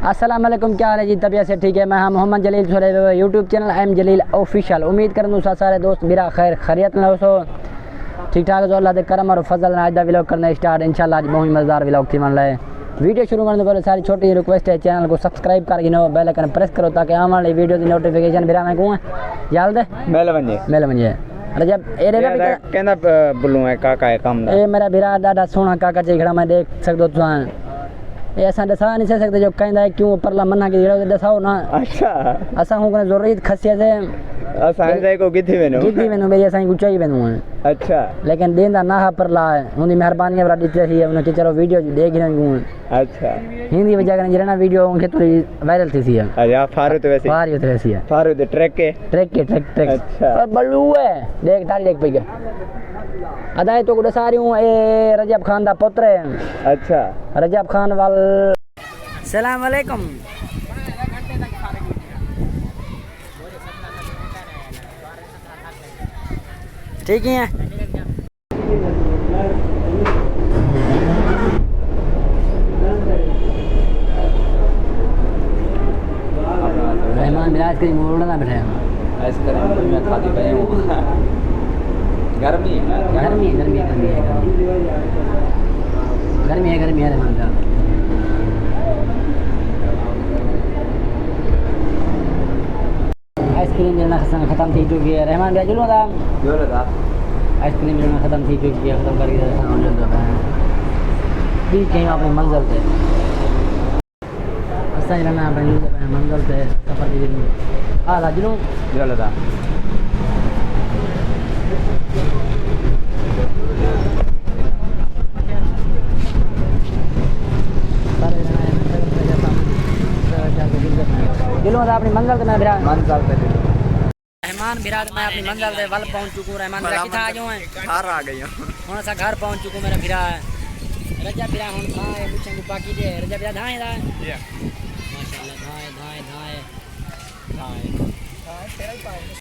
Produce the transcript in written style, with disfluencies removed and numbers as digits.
अस्सलाम वालेकुम, क्या हाल है जी? तबीयत से ठीक है? मैं मोहम्मद जलील सोरे यूट्यूब चैनल एम जलील ऑफिशियल। उम्मीद करूँ सारे दोस्त मेरा खैर खैरियत न हो ठीक ठाक है। अल्लाह के करम और फजल आज दा व्लॉग करना स्टार्ट इंशाल्लाह। आज बहुत मज़ेदार व्लॉग थी मन रहे। वीडियो शुरू करने से पहले सारी छोटी रिक्वेस्ट है, चैनल को सब्सक्राइब कर गिनो, बेल आइकन प्रेस करो ताकि आने वाली वीडियो की नोटिफिकेशन मेरा मैं कहूँ जल्द मेल बन रजब एरे ना कहना बोलूँ है काका है काम ए मेरा भिरा डाडा सोना काका जी खड़ा मैं देख सकदो तुसा ये असां दसा नहीं सकते जो कहंदा है क्यों परला मना के जड़ा दसाओ ना। अच्छा असां को जरूरत खसियत है असां जाए को गिद्धी वेनो मेरी असां ऊंचाई वेनो है। अच्छा लेकिन देंदा ना परला है उनकी मेहरबानी बड़ा दी थी उन के चलो वीडियो देख रहे। अच्छा हिंदी वजह करने जरा वीडियो उनके थोड़ी वायरल थी है। अरे फारू तो वैसे है फारू तो ट्रैक के अच्छा बल्लू है देख तारी देख पई अदाए तो गुड सारी हूं ए रजब खान दा पुत्र है। अच्छा रजब खान वाल सलाम वालेकुम। ठीक है रहमान बिराज कहीं मोड़ ना बैठे आइसक्रीम में खाती पे हूं गर्मी है रहमान साहब। आइसक्रीम मिलना खत्म थी चुकी है। रहमान भैया जुलूँ था आइसक्रीम मिलना खत्म थी चुकी है। खत्म करके भी कहीं अपनी मंजिल पे असां रहना अपनी मंजिल पे सफर की हाँ था जुलूँ था जुलूँ था अपनी मंजिल पे मैं बिरा मंजिल पे रहमान बिराद मैं अपनी मंजिल पे वल पहुंच चुका हूँ। रहमान बिरा कितना आ जाऊँ घर आ गई हूँ सा घर पहुंच चुका मेरा बिरा है। रजा बिरा हूँ था मुझे को बाकी दे रजा बिरा धाए माशाल्लाह धाए